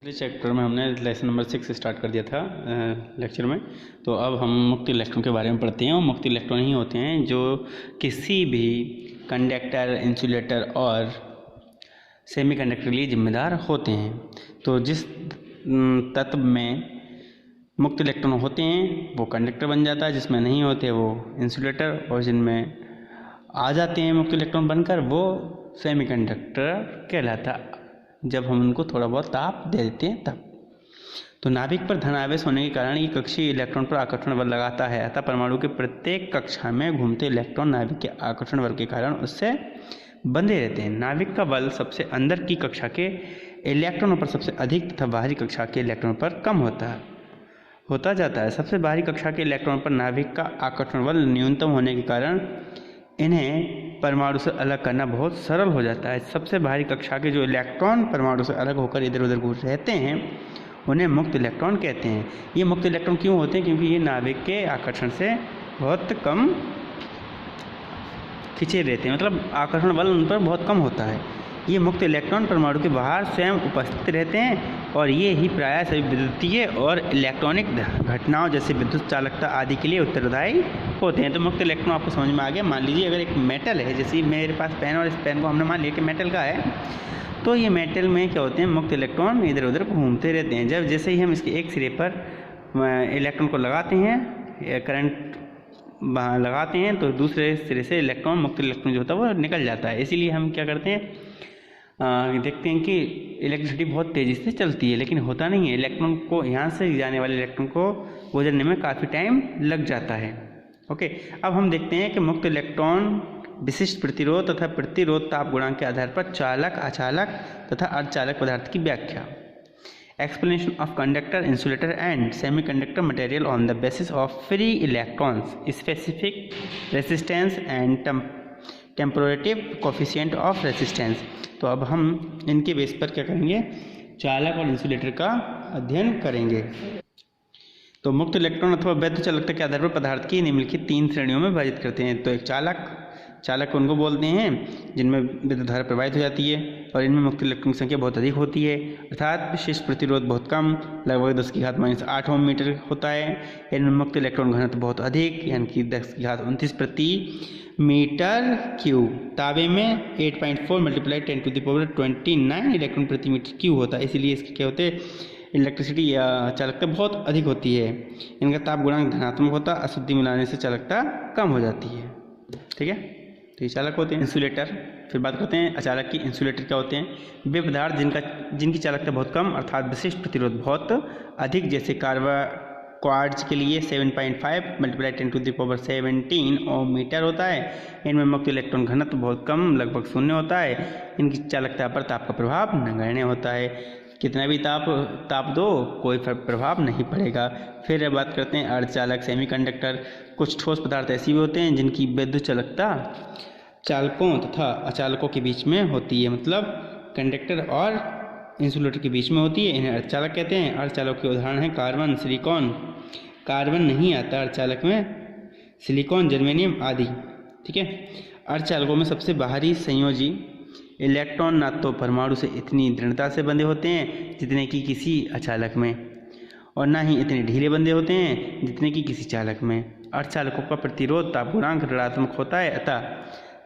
पिछले चैप्टर में हमने लेसन नंबर 6 स्टार्ट कर दिया था लेक्चर में। तो अब हम मुक्त इलेक्ट्रॉन के बारे में पढ़ते हैं। और मुक्त इलेक्ट्रॉन ही होते हैं जो किसी भी कंडक्टर, इंसुलेटर और सेमीकंडक्टर के लिए जिम्मेदार होते हैं। तो जिस तत्व में मुक्त इलेक्ट्रॉन होते हैं वो कंडक्टर बन जाता है, जिसमें नहीं होते वो इंसुलेटर, और जिनमें आ जाते हैं मुक्त इलेक्ट्रॉन बनकर वो सेमीकंडक्टर कहलाता है, जब हम उनको थोड़ा बहुत ताप दे देते हैं तब। तो नाभिक पर धन आवेश होने के कारण ये कक्षीय इलेक्ट्रॉन पर आकर्षण बल लगाता है। अतः परमाणु के प्रत्येक कक्षा में घूमते इलेक्ट्रॉन नाभिक के आकर्षण बल के कारण उससे बंधे रहते हैं। नाभिक का बल सबसे अंदर की कक्षा के इलेक्ट्रॉनों पर सबसे अधिक तथा बाहरी कक्षा के इलेक्ट्रॉन पर कम होता जाता है। सबसे बाहरी कक्षा के इलेक्ट्रॉन पर नाभिक का आकर्षण बल न्यूनतम होने के कारण इन्हें परमाणु से अलग करना बहुत सरल हो जाता है। सबसे बाहरी कक्षा के जो इलेक्ट्रॉन परमाणु से अलग होकर इधर उधर घूम रहते हैं उन्हें मुक्त इलेक्ट्रॉन कहते हैं। ये मुक्त इलेक्ट्रॉन क्यों होते हैं? क्योंकि ये नाभिक के आकर्षण से बहुत कम खिंचे रहते हैं, मतलब आकर्षण बल उन पर बहुत कम होता है। ये मुक्त इलेक्ट्रॉन परमाणु के बाहर स्वयं उपस्थित रहते हैं और ये ही प्रायः सभी विद्युतीय और इलेक्ट्रॉनिक घटनाओं जैसे विद्युत चालकता आदि के लिए उत्तरदायी होते हैं। तो मुक्त इलेक्ट्रॉन आपको समझ में आ गया। मान लीजिए अगर एक मेटल है, जैसे मेरे पास पेन, और इस पेन को हमने मान लिया कि मेटल का है, तो ये मेटल में क्या होते हैं, मुक्त इलेक्ट्रॉन इधर उधर घूमते रहते हैं। जब जैसे ही हम इसके एक सिरे पर इलेक्ट्रॉन को लगाते हैं, करंट लगाते हैं, तो दूसरे सिरे से इलेक्ट्रॉन, मुक्त इलेक्ट्रॉन जो होता है वो निकल जाता है। इसीलिए हम क्या करते हैं, देखते हैं कि इलेक्ट्रिसिटी बहुत तेज़ी से चलती है, लेकिन होता नहीं है। इलेक्ट्रॉन को, यहाँ से जाने वाले इलेक्ट्रॉन को गुजरने में काफ़ी टाइम लग जाता है। ओके, अब हम देखते हैं कि मुक्त इलेक्ट्रॉन विशिष्ट प्रतिरोध तथा प्रतिरोध ताप गुणांक के आधार पर चालक, अचालक तथा अर्धचालक पदार्थ की व्याख्या। Explanation of conductor, insulator and semiconductor material on the basis of free electrons, specific resistance and temperature coefficient of resistance. तो अब हम इनके बेस पर क्या करेंगे, चालक और इंसुलेटर का अध्ययन करेंगे। तो मुक्त इलेक्ट्रॉन अथवा वैध चालकता के आधार पर पदार्थ की निम्नलिखित 3 श्रेणियों में विभाजित करते हैं। तो एक चालक उनको बोलते हैं जिनमें विद्युत धारा प्रवाहित हो जाती है और इनमें मुक्त इलेक्ट्रॉन की संख्या बहुत अधिक होती है, अर्थात विशिष्ट प्रतिरोध बहुत कम, लगभग 10⁻⁻8 ओम मीटर होता है। इनमें मुक्त इलेक्ट्रॉन घनत्व बहुत अधिक, यानी कि 10⁻29 प्रति मीटर क्यूब। तांबे में 8.4 × 10⁻29 इलेक्ट्रॉन प्रति मीटर क्यूब होता है। इसीलिए इसके क्या होते हैं, इलेक्ट्रिसिटी या चालकता बहुत अधिक होती है। इनका ताप गुणांक धनात्मक होता है, अशुद्धि मिलाने से चालकता कम हो जाती है। ठीक है, तो ये चालक होते हैं। इंसुलेटर, फिर बात करते हैं अचालक की। इंसुलेटर क्या होते हैं, वे पदार्थ जिनकी चालकता बहुत कम अर्थात विशिष्ट प्रतिरोध बहुत अधिक, जैसे क्वार्ट्ज के लिए 7.5 × 10⁻17 ओम मीटर होता है। इनमें मुक्त इलेक्ट्रॉन घनत्व बहुत कम, लगभग 0 होता है। इनकी चालकता पर ताप का प्रभाव नगण्य होता है, कितना भी ताप दो कोई प्रभाव नहीं पड़ेगा। फिर बात करते हैं अर्धचालक, सेमीकंडक्टर। कुछ ठोस पदार्थ ऐसे भी होते हैं जिनकी विद्युत चालकता चालकों तथा अचालकों के बीच में होती है, मतलब कंडक्टर और इंसुलेटर के बीच में होती है। इन्हें अर्धचालक कहते हैं। अर्धचालक के उदाहरण हैं कार्बन, सिलिकॉन, कार्बन नहीं आता अर्धचालक में, सिलिकॉन, जर्मेनियम आदि। ठीक है, अर्धचालकों में सबसे बाहरी संयोजी इलेक्ट्रॉन ना तो परमाणु से इतनी दृढ़ता से बंधे होते हैं जितने कि किसी अचालक में, और ना ही इतने ढीले बंधे होते हैं जितने कि किसी चालक में। अर्धचालकों का प्रतिरोध ताप गुणांक ऋणात्मक होता है, अतः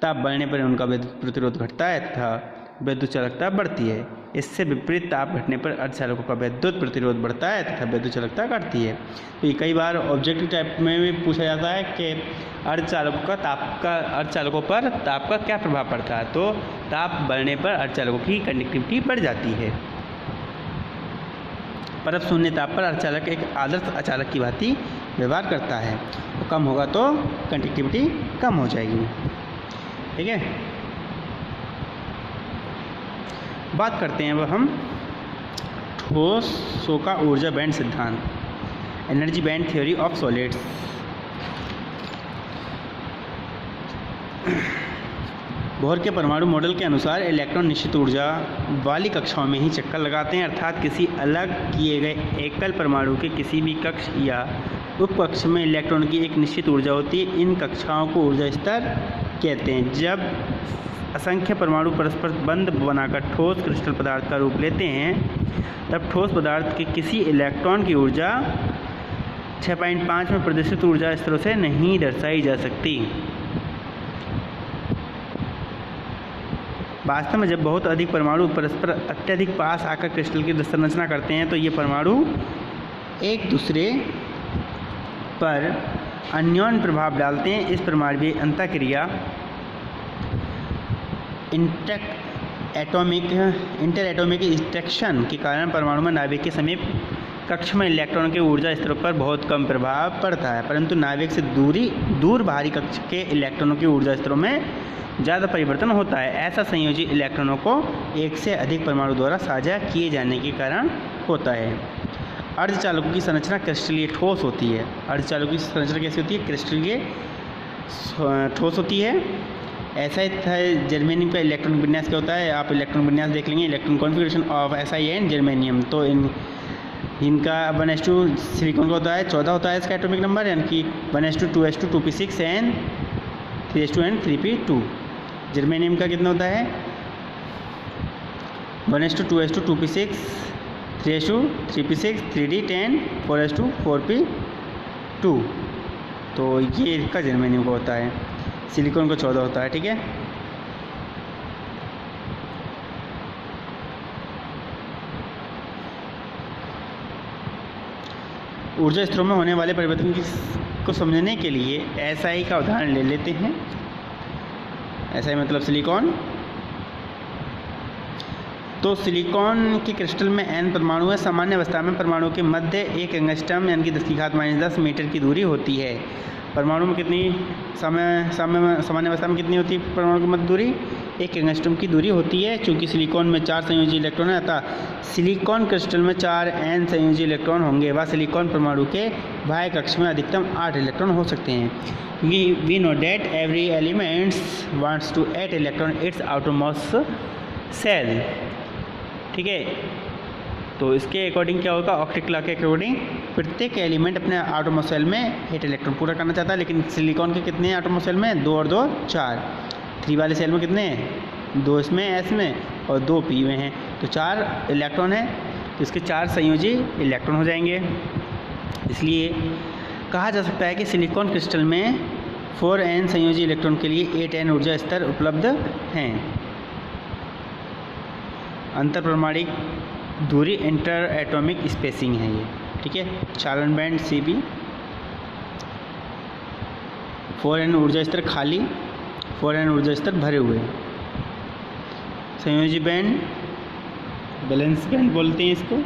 ताप बढ़ने पर उनका विद्युत प्रतिरोध घटता है तथा विद्युत चालकता बढ़ती है। इससे विपरीत ताप घटने पर अर्धचालकों का विद्युत प्रतिरोध बढ़ता है तथा विद्युत चालकता घटती है। तो ये कई बार ऑब्जेक्टिव टाइप में भी पूछा जाता है कि अर्धचालकों पर ताप का क्या प्रभाव पड़ता है। तो ताप बढ़ने पर अर्धचालकों की कंडक्टिविटी बढ़ जाती है, परत शून्य ताप पर अर्धचालक एक आदर्श अचालक की भांति व्यवहार करता है। तो कम होगा तो कंडक्टिविटी कम हो जाएगी। ठीक है, बात करते हैं अब हम ठोसों का ऊर्जा बैंड सिद्धांत, energy band theory of solids. Bohr के परमाणु मॉडल के अनुसार इलेक्ट्रॉन निश्चित ऊर्जा वाली कक्षाओं में ही चक्कर लगाते हैं, अर्थात किसी अलग किए गए एकल परमाणु के किसी भी कक्ष या उपकक्ष में इलेक्ट्रॉन की एक निश्चित ऊर्जा होती है। इन कक्षाओं को ऊर्जा स्तर कहते हैं। जब असंख्य परमाणु परस्पर बंध बनाकर ठोस क्रिस्टल पदार्थ का रूप लेते हैं तब ठोस पदार्थ के किसी इलेक्ट्रॉन की ऊर्जा 6.5 में प्रदर्शित ऊर्जा स्तरों से नहीं दर्शाई जा सकती। वास्तव में जब बहुत अधिक परमाणु परस्पर अत्यधिक पास आकर क्रिस्टल की संरचना करते हैं तो ये परमाणु एक दूसरे पर अन्योन्य प्रभाव डालते हैं। इस परमाणुीय अंतःक्रिया इंटर एटॉमिक इंटरेक्शन के कारण परमाणु में नाभिक के समीप कक्ष में इलेक्ट्रॉन के ऊर्जा स्तरों पर बहुत कम प्रभाव पड़ता है, परंतु नाभिक से दूर बाहरी कक्ष के इलेक्ट्रॉनों की ऊर्जा स्तरों में ज़्यादा परिवर्तन होता है। ऐसा संयोजी इलेक्ट्रॉनों को एक से अधिक परमाणु द्वारा साझा किए जाने के कारण होता है। अर्धचालकों की संरचना क्रिस्टलीय ठोस होती है। अर्धचालकों की संरचना कैसी होती है? क्रिस्टलीय ठोस होती है। ऐसा ही जर्मेनियम का इलेक्ट्रॉन विन्यास क्या होता है? आप इलेक्ट्रॉन विन्यास देख लेंगे, electron configuration of SI and germanium. तो इनका 1s2 सिलिकॉन का होता है 14 होता है इसका एटॉमिक नंबर, यानी कि 1s2 2s2 2p6 and 3s2 and 3p2। Germanium का कितना होता है? 1s2 2s2 2p6 3s2 3p6 3d10 4s2 4p2। तो ये इसका जर्मेनियम का होता है। सिलिकॉन का 14 होता है। ठीक है, ऊर्जा स्तरों में होने वाले परिवर्तन को समझने के लिए SI का उदाहरण ले लेते हैं। SI मतलब सिलिकॉन। तो सिलिकॉन के क्रिस्टल में N परमाणु है। सामान्य अवस्था में परमाणु के मध्य एक एंगस्ट्रम यानी कि 10⁻⁻10 मीटर की दूरी होती है। परमाणु में कितनी सामान्य अवस्था में कितनी होती है परमाणु की मध्य दूरी? 1 एंगस्ट्रम की दूरी होती है। चूँकि सिलिकॉन में 4 संयोजी इलेक्ट्रॉन है, अतः सिलिकॉन क्रिस्टल में 4 N संयोजी इलेक्ट्रॉन होंगे। वह सिलिकॉन परमाणु के बाह्य कक्ष में अधिकतम 8 इलेक्ट्रॉन हो सकते हैं। We know that every elements wants to add electron its outermost shell. ठीक है, तो इसके अकॉर्डिंग क्या होगा? ऑक्टेट लॉ के अकॉर्डिंग प्रत्येक एलिमेंट अपने आटोमोस्ट सेल में 8 इलेक्ट्रॉन पूरा करना चाहता है, लेकिन सिलिकॉन के कितने आटोमोस्ट सेल में? 2 और 2 4। 3 वाले सेल में कितने हैं? 2 इसमें S में और 2 P में हैं, तो 4 इलेक्ट्रॉन है, तो इसके 4 संयोजी इलेक्ट्रॉन हो जाएंगे। इसलिए कहा जा सकता है कि सिलिकॉन क्रिस्टल में 4N संयोजी इलेक्ट्रॉन के लिए 8N ऊर्जा स्तर उपलब्ध हैं। अंतर परमाणिक दूरी इंटर एटॉमिक स्पेसिंग है ये। ठीक है, चालन बैंड CB 4N ऊर्जा स्तर खाली, 4N ऊर्जा स्तर भरे हुए। संयोजी बैंड बैलेंस बैंड बोलते हैं इसको।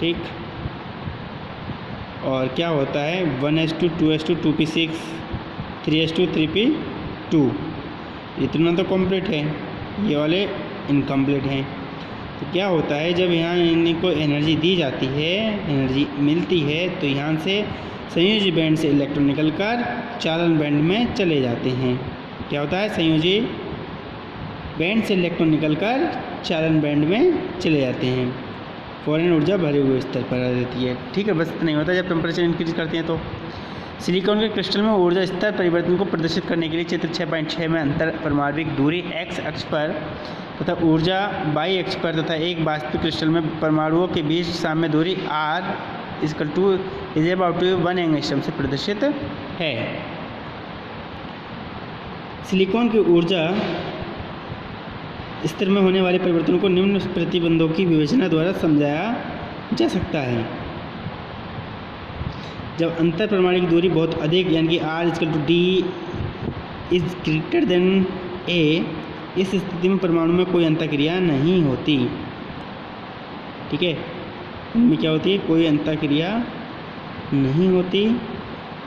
ठीक, और क्या होता है? 1s2 2s2 2p6 3s2 3p2। इतना तो कंप्लीट है, ये वाले इनकम्प्लीट हैं। तो क्या होता है, जब यहाँ इनको एनर्जी दी जाती है, एनर्जी मिलती है, तो यहाँ से संयोजी बैंड से इलेक्ट्रॉन निकलकर चालन बैंड में चले जाते हैं। क्या होता है? संयोजी बैंड से इलेक्ट्रॉन निकलकर चालन बैंड में चले जाते हैं। 4N ऊर्जा भरे हुए स्तर पर रहती है। ठीक है, बस इतना ही होता है जब टेम्परेचर इंक्रीज करते हैं। तो सिलिकॉन के क्रिस्टल में ऊर्जा स्तर परिवर्तन को प्रदर्शित करने के लिए चित्र 6.6 में अंतर परमाणविक दूरी x अक्ष पर तथा ऊर्जा y अक्ष पर तथा एक वास्तविक क्रिस्टल में परमाणुओं के बीच साम्य दूरी r is about to 1 angstrom से प्रदर्शित है। सिलिकॉन की ऊर्जा स्तर में होने वाले परिवर्तनों को निम्न प्रतिबंधों की विवेचना द्वारा समझाया जा सकता है। जब अंतर परमाणुक दूरी बहुत अधिक यानी कि R=D is greater than A, इस स्थिति में परमाणु में कोई अंतःक्रिया नहीं होती। ठीक है, इनमें क्या होती है? कोई अंतःक्रिया नहीं होती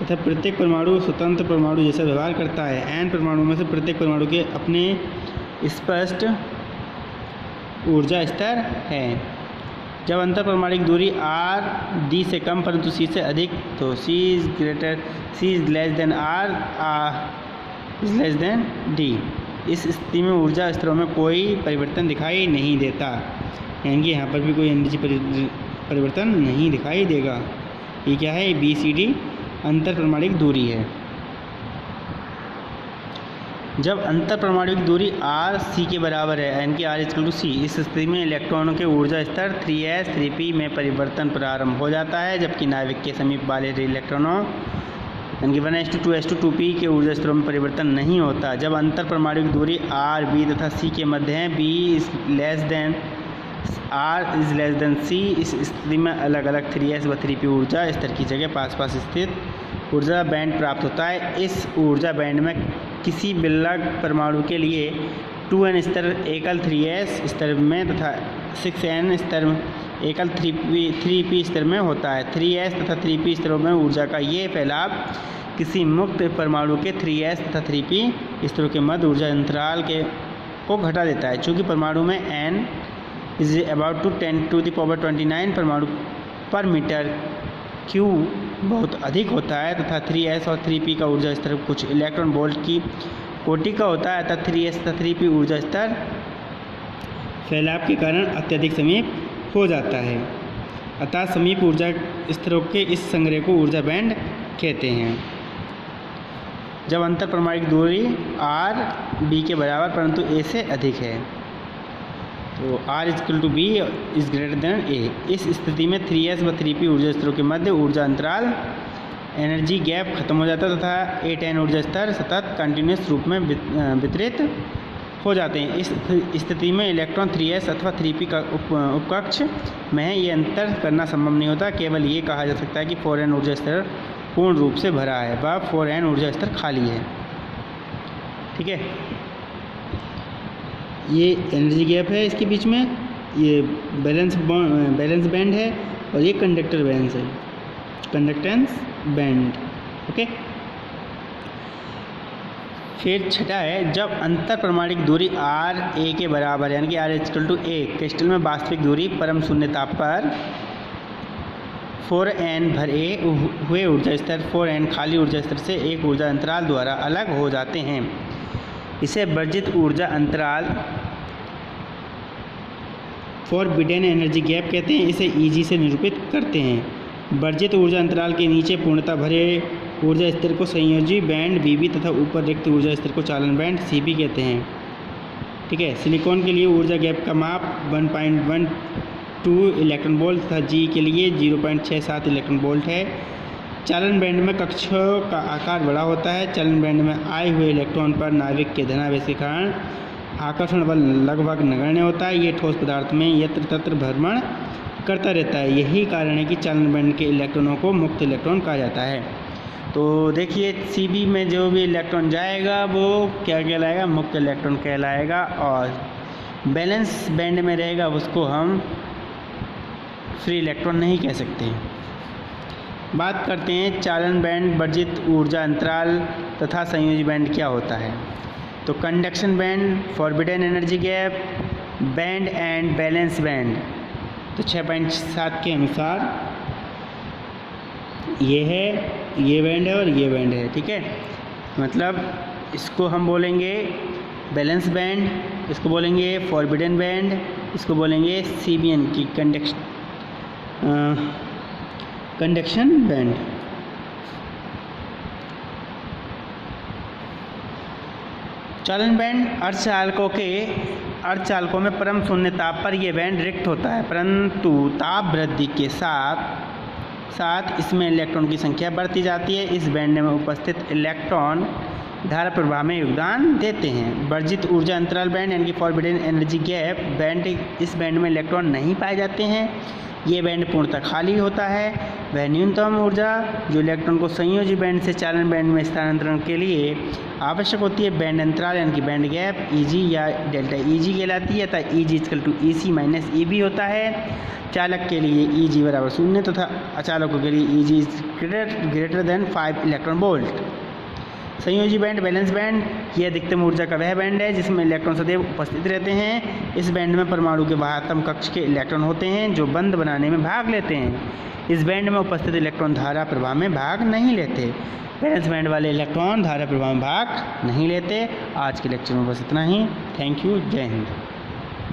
तथा प्रत्येक परमाणु स्वतंत्र परमाणु जैसा व्यवहार करता है। N परमाणु में से प्रत्येक परमाणु के अपने स्पष्ट ऊर्जा स्तर है। जब अंतर परमाणुक दूरी R D से कम परंतु C से अधिक, तो C is less than R is less than D। इस स्थिति में ऊर्जा स्तरों में कोई परिवर्तन दिखाई नहीं देता, यानी कि यहाँ पर भी कोई एनर्जी परिवर्तन नहीं दिखाई देगा। ये क्या है? BCD अंतर परमाणुक दूरी है। जब अंतर परमाणुक दूरी r c के बराबर है, यानी कि r=c, इस स्थिति में इलेक्ट्रॉनों के ऊर्जा स्तर 3s 3p में परिवर्तन प्रारंभ हो जाता है, जबकि नाभिक के समीप वाले इलेक्ट्रॉनों यानी कि 1s2 2s2 2p के ऊर्जा स्तरों में परिवर्तन नहीं होता। जब अंतर परमाणुक दूरी r b तथा c के मध्य है, b r c, इस स्थिति में अलग अलग 3s व 3p ऊर्जा स्तर की जगह पास पास स्थित ऊर्जा बैंड प्राप्त होता है। इस ऊर्जा बैंड में किसी विलग परमाणु के लिए 2n स्तर एकल 3s स्तर में तथा 6n स्तर एकल 3p स्तर में होता है। 3s तथा 3p स्तरों में ऊर्जा का ये फैलाव किसी मुक्त परमाणु के 3s तथा 3p स्तरों के मध्य ऊर्जा अंतराल को घटा देता है। चूँकि परमाणु में n इज अबाउट टू 10⁻29 परमाणु पर मीटर क्यू बहुत अधिक होता है तथा 3s और 3p का ऊर्जा स्तर कुछ इलेक्ट्रॉन वोल्ट की कोटि का होता है, अतः 3s तथा 3p ऊर्जा स्तर फैलाव के कारण अत्यधिक समीप हो जाता है। अतः समीप ऊर्जा स्तरों के इस संग्रह को ऊर्जा बैंड कहते हैं। जब अंतर परमाणुक दूरी r b के बराबर परंतु a से अधिक है, तो r=b is greater than a। इस स्थिति में 3s व 3p ऊर्जा स्तरों के मध्य ऊर्जा अंतराल एनर्जी गैप खत्म हो जाता है तथा 8n ऊर्जा स्तर सतत कंटिन्यूस रूप में वितरित हो जाते हैं। इस स्थिति में इलेक्ट्रॉन 3s अथवा 3p का उपकक्ष में है, ये अंतर करना संभव नहीं होता। केवल ये कहा जा सकता है कि 4n ऊर्जा स्तर पूर्ण रूप से भरा है व 4n ऊर्जा स्तर खाली है। ठीक है, ये एनर्जी गैप है इसके बीच में, ये बैलेंस बैंड है और ये कंडक्टेंस बैंड। ओके, फिर छठा है, जब अंतर परमाणुक दूरी r a के बराबर यानी कि r=a, क्रिस्टल में वास्तविक दूरी परम शून्य ताप पर 4n भरे हुए ऊर्जा स्तर 4n खाली ऊर्जा स्तर से एक ऊर्जा अंतराल द्वारा अलग हो जाते हैं। इसे वर्जित ऊर्जा अंतराल फॉरबिडेन एनर्जी गैप कहते हैं। इसे Eg से निरूपित करते हैं। वर्जित ऊर्जा अंतराल के नीचे पूर्णतः भरे ऊर्जा स्तर को संयोजी बैंड Bb तथा ऊपर रिक्त ऊर्जा स्तर को चालन बैंड Cb कहते हैं। ठीक है, सिलिकॉन के लिए ऊर्जा गैप का माप 1.12 इलेक्ट्रॉन वोल्ट तथा G के लिए 0.67 इलेक्ट्रॉन वोल्ट है। चालन बैंड में कक्षों का आकार बड़ा होता है। चालन बैंड में आए हुए इलेक्ट्रॉन पर नाभिक के धनावेश के कारण आकर्षण बल लगभग नगण्य होता है। ये ठोस पदार्थ में यत्र तत्र भ्रमण करता रहता है। यही कारण है कि चालन बैंड के इलेक्ट्रॉनों को मुक्त इलेक्ट्रॉन कहा जाता है। तो देखिए, Cb में जो भी इलेक्ट्रॉन जाएगा वो क्या कहलाएगा? मुक्त इलेक्ट्रॉन कहलाएगा, और बैलेंस बैंड में रहेगा उसको हम फ्री इलेक्ट्रॉन नहीं कह सकते। बात करते हैं चालन बैंड, वर्जित ऊर्जा अंतराल तथा संयोजी बैंड क्या होता है। तो conduction band, forbidden energy gap band and valence band. तो 6.7 के अनुसार ये है, ये बैंड है और ये बैंड है। ठीक है, मतलब इसको हम बोलेंगे बैलेंस बैंड, इसको बोलेंगे फॉरबिडेन बैंड, इसको बोलेंगे CBN की कंडक्शन बैंड। चालन बैंड अर्धचालकों में परम शून्य ताप पर यह बैंड रिक्त होता है, परंतु ताप वृद्धि के साथ इसमें इलेक्ट्रॉन की संख्या बढ़ती जाती है। इस बैंड में उपस्थित इलेक्ट्रॉन धारा प्रवाह में योगदान देते हैं। वर्जित ऊर्जा अंतराल बैंड यानी कि फॉरबिडेन एनर्जी गैप बैंड, इस बैंड में इलेक्ट्रॉन नहीं पाए जाते हैं। ये बैंड पूर्णतः खाली होता है। वह न्यूनतम ऊर्जा जो इलेक्ट्रॉन को संयोजी बैंड से चालन बैंड में स्थानांतरण के लिए आवश्यक होती है, बैंड अंतराल यानी कि बैंड गैप Eg या डेल्टा Eg कहलाती है, तथा Eg=EC - EB होता है। चालक के लिए Eg बराबर 0 तथा अचालकों के लिए Eg is greater than 5 electron volt. संयोजी बैंड, बैलेंस बैंड, यह अधिकतम ऊर्जा का वह बैंड है जिसमें इलेक्ट्रॉन सदैव उपस्थित रहते हैं। इस बैंड में परमाणु के बाह्यतम कक्ष के इलेक्ट्रॉन होते हैं जो बंध बनाने में भाग लेते हैं। इस बैंड में उपस्थित इलेक्ट्रॉन धारा प्रवाह में भाग नहीं लेते। बैलेंस बैंड वाले इलेक्ट्रॉन धारा प्रवाह में भाग नहीं लेते। आज के लेक्चर में बस इतना ही। थैंक यू, जय हिंद।